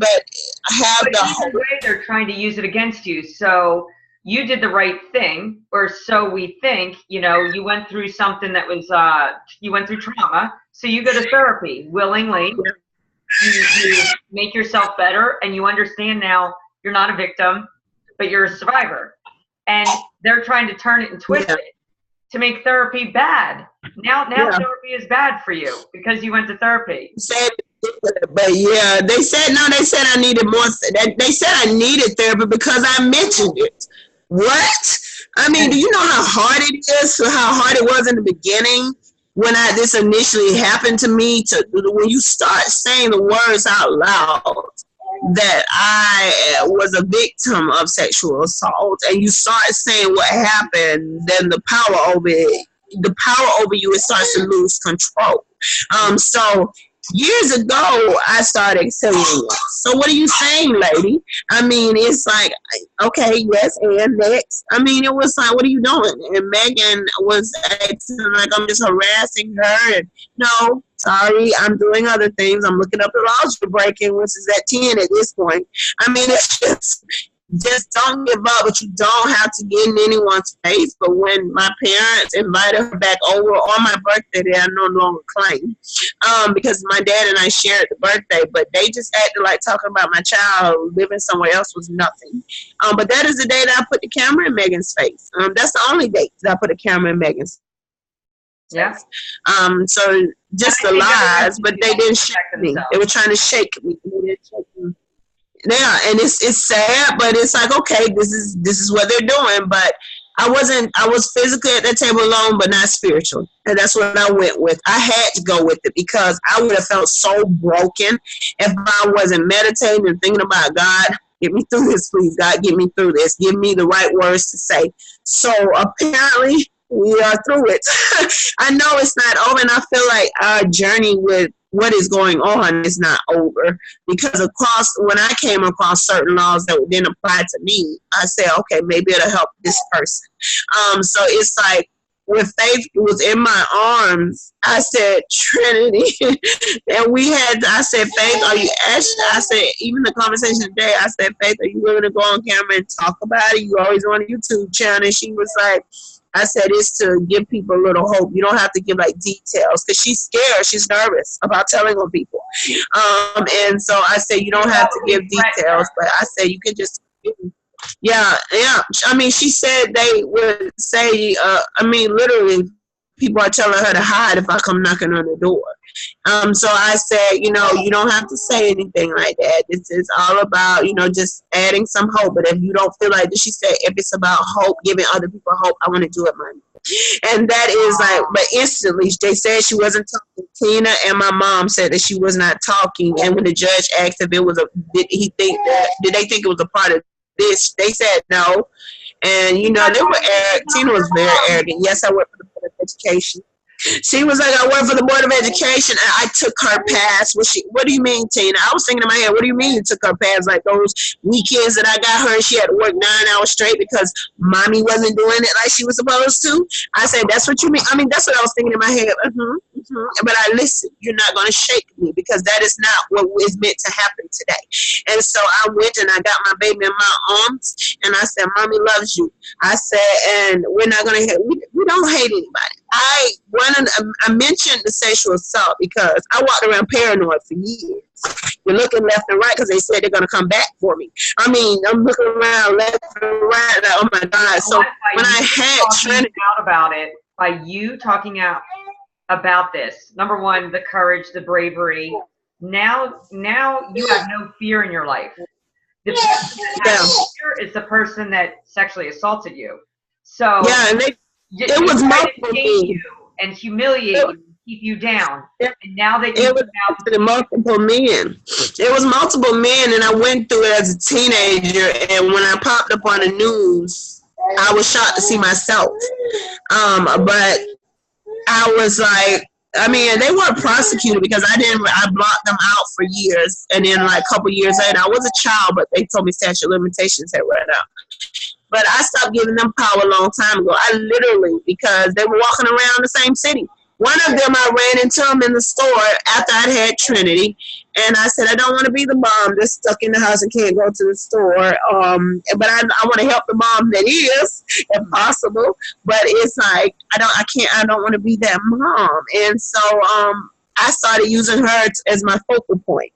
Speaker 3: but
Speaker 1: either way, they're trying to use it against you, so you did the right thing, or so we think. You know, you went through something that was, you went through trauma, so you go to therapy willingly. You make yourself better, and you understand now you're not a victim, but you're a survivor. And they're trying to turn it and twist it to make therapy bad. Now therapy is bad for you because you went to therapy.
Speaker 3: But yeah, they said I needed more. They said I needed therapy because I mentioned it. What? I mean, do you know how hard it is? How hard it was in the beginning when this initially happened to me? When you start saying the words out loud that I was a victim of sexual assault, and you start saying what happened, then the power over you, it starts to lose control. So years ago, I started saying it. So what are you saying, lady? I mean, it's like, okay, yes, and next. I mean, it was like, what are you doing? And Megan was acting like I'm just harassing her. And no, sorry, I'm doing other things. I'm looking up the laws for breaking, which is at 10 at this point. I mean, it's just don't give up, but you don't have to get in anyone's face. But when my parents invited her back over on my birthday, they no longer claim because my dad and I shared the birthday, but they just acted like talking about my child living somewhere else was nothing. But that is the day that I put the camera in Megan's face. That's the only date that I put a camera in Megan's face.
Speaker 1: Yeah.
Speaker 3: So just the lies, but they didn't shake me. They were trying to shake me. Yeah, and it's sad, but it's like, okay, this is what they're doing. But I was physically at that table alone, but not spiritual. And that's what I went with. I had to go with it because I would have felt so broken if I wasn't meditating and thinking about God. Get me through this, please. God, get me through this. Give me the right words to say. So apparently we are through it. I know it's not over, and I feel like our journey with what is going on is not over, because when I came across certain laws that didn't apply to me, I said, okay, maybe it'll help this person. So it's like when Faith was in my arms, I said, Trynati, and I said, Faith, are you actually, I said, even the conversation today, I said, Faith, are you willing to go on camera and talk about it? You always on a YouTube channel. And she was like, I said it's to give people a little hope. You don't have to give like details because she's scared. She's nervous about telling on people. And so I said you don't have to give details, but I said you can just. Yeah. I mean, she said they would say. I mean, literally, people are telling her to hide if I come knocking on the door. So I said, you know, you don't have to say anything like that. This is all about, you know, just adding some hope. But if you don't feel like this, she said, if it's about hope, giving other people hope, I want to do it, Mommy. And that is like, but instantly they said she wasn't talking. Tina and my mom said that she was not talking. And when the judge asked if it was did they think it was a part of this? They said no. And you know, they were Tina was very arrogant. Yes, I work for the Board of Education. She was like, I work for the Board of Education, and I took her pass. What do you mean, Tina? I was thinking in my head, what do you mean you took her pass? Like those weekends that I got her, she had to work 9 hours straight because Mommy wasn't doing it like she was supposed to. I said, that's what you mean? I mean, that's what I was thinking in my head. But I listened. You're not going to shake me because that is not what is meant to happen today. And so I went and I got my baby in my arms, and I said, Mommy loves you. I said, and we're not going to hate. We don't hate anybody. I mentioned the sexual assault because I walked around paranoid for years. You're looking left and right because they said they're going to come back for me. I mean, I'm looking around left and right. Like, oh my God. So when I had Trynati
Speaker 1: out about it, by you talking out about this, number one, the courage, the bravery. Now you have no fear in your life. The person that has fear is the person that sexually assaulted you. So
Speaker 3: yeah, and it was multiple
Speaker 1: you and humiliate you, keep you down. And now they
Speaker 3: it was multiple men. It was multiple men, and I went through it as a teenager. And when I popped up on the news, I was shocked to see myself. But I was like, I mean, they weren't prosecuted because I blocked them out for years. And then like a couple years later, I was a child, but they told me statute of limitations had run out. But I stopped giving them power a long time ago. I literally, because they were walking around the same city. One of them, I ran into them in the store after I'd had Trynati. And I said, I don't want to be the mom that's stuck in the house and can't go to the store. But I want to help the mom that is, if possible. But it's like, I don't want to be that mom. And so I started using her as my focal point.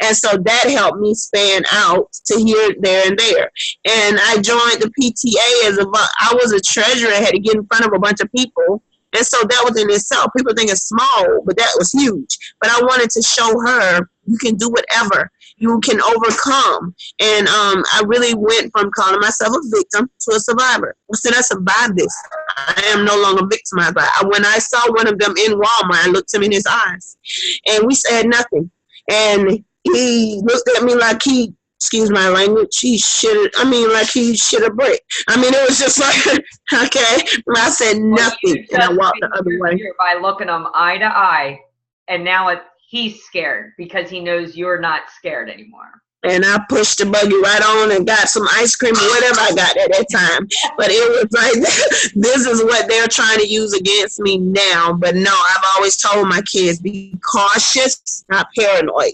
Speaker 3: And so that helped me span out to here, there, and there. And I joined the PTA I was a treasurer, I had to get in front of a bunch of people. And so that was in itself. People think it's small, but that was huge. But I wanted to show her you can do whatever. You can overcome. And I really went from calling myself a victim to a survivor. I said, I survived this. I am no longer victimized. When I saw one of them in Walmart, I looked him in his eyes. And we said nothing. And he looked at me like he, excuse my language, like he shit a brick. I mean, it was just like, okay. I said nothing, and I walked the other way.
Speaker 1: By looking them eye to eye, and now he's scared because he knows you're not scared anymore.
Speaker 3: And I pushed the buggy right on and got some ice cream or whatever I got at that time. But it was like, this is what they're trying to use against me now. But no, I've always told my kids, be cautious, not paranoid.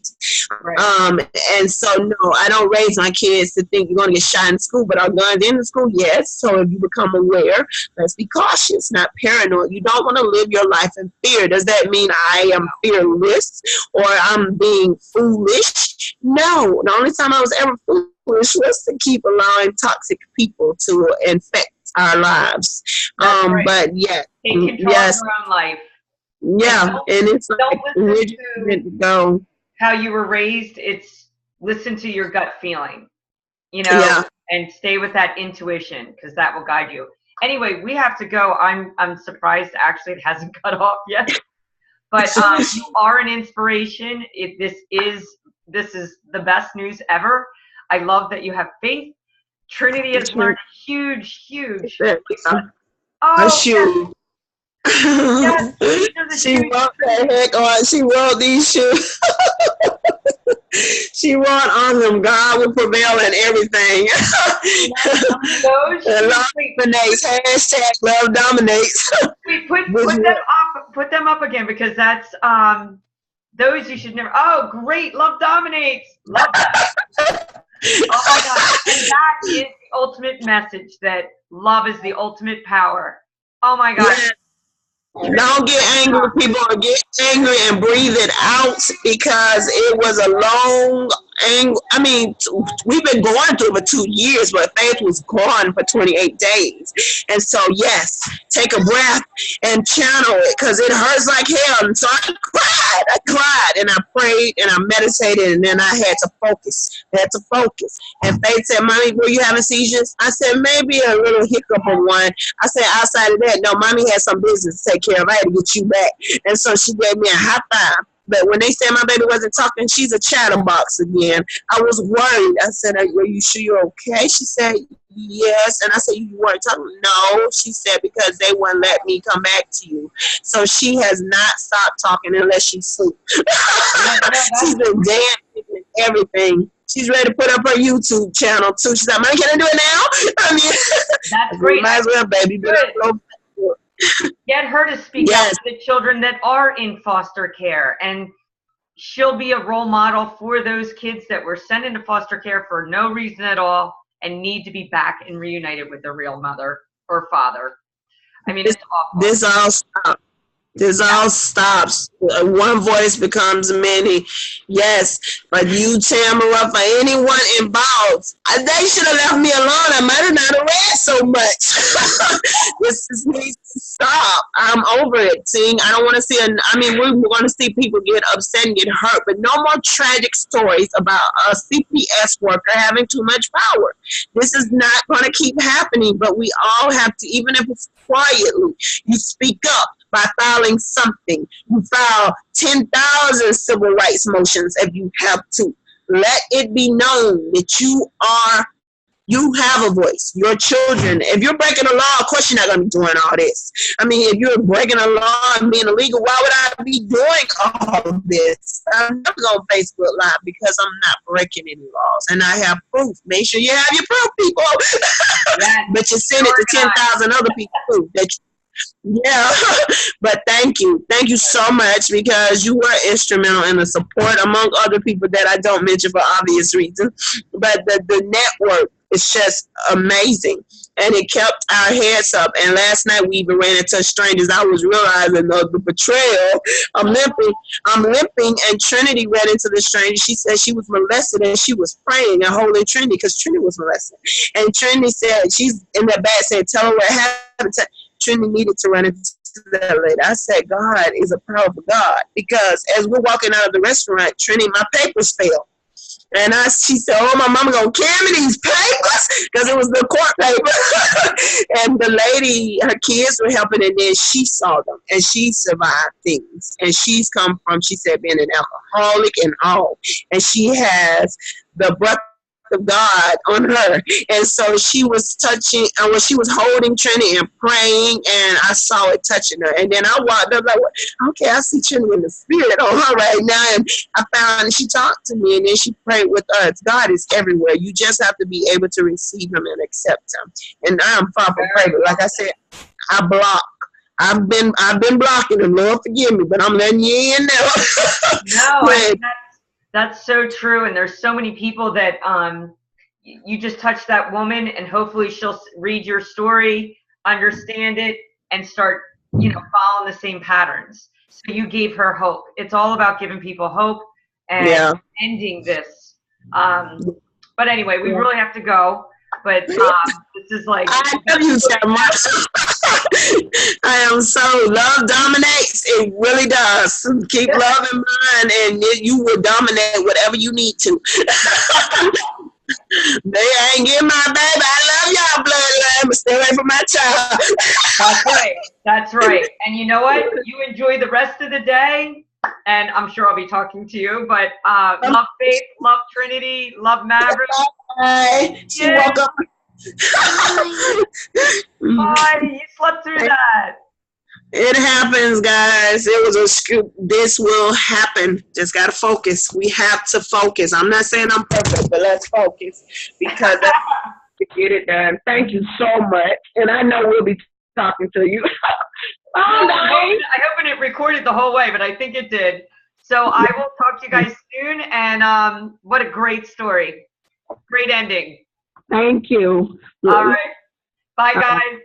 Speaker 3: Right. And so, no, I don't raise my kids to think you're going to get shot in school. But are guns in the school? Yes. So if you become aware, let's be cautious, not paranoid. You don't want to live your life in fear. Does that mean I am fearless or I'm being foolish? No. The only time I was ever foolish was to keep allowing toxic people to infect our lives. Right. But yeah,
Speaker 1: take control of your own life.
Speaker 3: Yeah, and it's like where you go.
Speaker 1: How you were raised. It's listen to your gut feeling, and stay with that intuition because that will guide you. Anyway, we have to go. I'm surprised actually it hasn't cut off yet. But you are an inspiration. This is the best news ever. I love that you have faith. Trynati has learned huge.
Speaker 3: A shoe.
Speaker 1: Yes,
Speaker 3: she wrote that heck on. She wrote these shoes. She wrote on them. God will prevail in everything. Love dominates. Hashtag love dominates.
Speaker 1: Put them up again because that's those you should never. Oh, great! Love dominates. Love that. Oh my God! And that is the ultimate message that love is the ultimate power. Oh my God.
Speaker 3: Yes. Don't get angry with people, or get angry and breathe it out, because it was a long, I mean, we've been going through it for 2 years, but Faith was gone for 28 days. And so, yes, take a breath and channel it, because it hurts like hell. And so I cried, and I prayed, and I meditated, and then I had to focus. And Faith said, Mommy, were you having seizures? I said, maybe a little hiccup or one. I said, outside of that, no, Mommy had some business to take care of. I had to get you back. And so she gave me a high five. But when they said my baby wasn't talking, she's a chatterbox again. I was worried. I said, are you sure you're okay? She said, yes. And I said, you weren't talking? No. She said, because they wouldn't let me come back to you. So she has not stopped talking unless she's asleep. She's been dancing and everything. She's ready to put up her YouTube channel too. She's like, Mommy, can I do it now? I mean,
Speaker 1: that's great.
Speaker 3: Might as well, baby.
Speaker 1: Get her to speak out to the children that are in foster care, and she'll be a role model for those kids that were sent into foster care for no reason at all and need to be back and reunited with their real mother or father. I mean, it's awful.
Speaker 3: This all stops. One voice becomes many. Yes, but you, Tamara, for anyone involved, they should have left me alone. I might have not read so much. This needs to stop. I'm over it. Seeing, I don't want to see. We're going to see people get upset and get hurt, but no more tragic stories about a CPS worker having too much power. This is not going to keep happening. But we all have to, even if it's quietly, you speak up. By filing something, you file 10,000 civil rights motions if you have to. Let it be known that you have a voice. Your children, if you're breaking the law, of course you're not going to be doing all this. I mean, if you're breaking a law and being illegal, why would I be doing all of this? I'm never going to Facebook Live because I'm not breaking any laws. And I have proof. Make sure you have your proof, people.
Speaker 1: Yes.
Speaker 3: But you send it to 10,000 other people too. Yeah, but thank you so much, because you were instrumental in the support among other people that I don't mention for obvious reasons. But the network is just amazing, and it kept our heads up. And last night we even ran into strangers. I was realizing the betrayal. I'm limping, and Trynati ran into the stranger. She said she was molested, and she was praying and holding Trynati because Trynati was molested. And Trynati said, she's in that bag saying, tell her what happened. Trynati needed to run into that lady. I said, God is a powerful God, because as we're walking out of the restaurant, Trynati, my papers fell. And she said, oh, my mama gonna carry me these papers, because it was the court paper. And the lady, her kids were helping, and then she saw them, and she survived things. And she's come from, she said, being an alcoholic and all. And she has the breath of God on her. And so she was touching, she was holding Trynati and praying, and I saw it touching her. And then I walked up like, okay, I see Trynati in the spirit on her right now. And I found she talked to me, and then she prayed with us. God is everywhere. You just have to be able to receive him and accept him. And I'm far from perfect. Like I said, I block. I've been blocking him. Lord forgive me, but I'm letting you in now.
Speaker 1: No, that's so true. And there's so many people that you just touched that woman, and hopefully she'll read your story, understand it, and start, following the same patterns. So you gave her hope. It's all about giving people hope and ending this. But anyway, we really have to go. But this is like,
Speaker 3: I love you so much. I am so, love dominates. It really does. Keep love in mind, and you will dominate whatever you need to. They ain't getting my baby. I love y'all, bloodline, but stay away from my child.
Speaker 1: That's right. That's right. And you know what? You enjoy the rest of the day, and I'm sure I'll be talking to you. But love Faith, love Trynati, love Maverick.
Speaker 3: Bye. She woke up.
Speaker 1: Bye. You slept through that.
Speaker 3: It happens, guys. It was a scoop. This will happen. Just got to focus. We have to focus. I'm not saying I'm perfect, but let's focus, because to get it done. Thank you so much. And I know we'll be talking to you.
Speaker 1: I hope it recorded the whole way, but I think it did. So I will talk to you guys soon. And what a great story. Great ending.
Speaker 3: Thank you.
Speaker 1: All right. Bye, guys.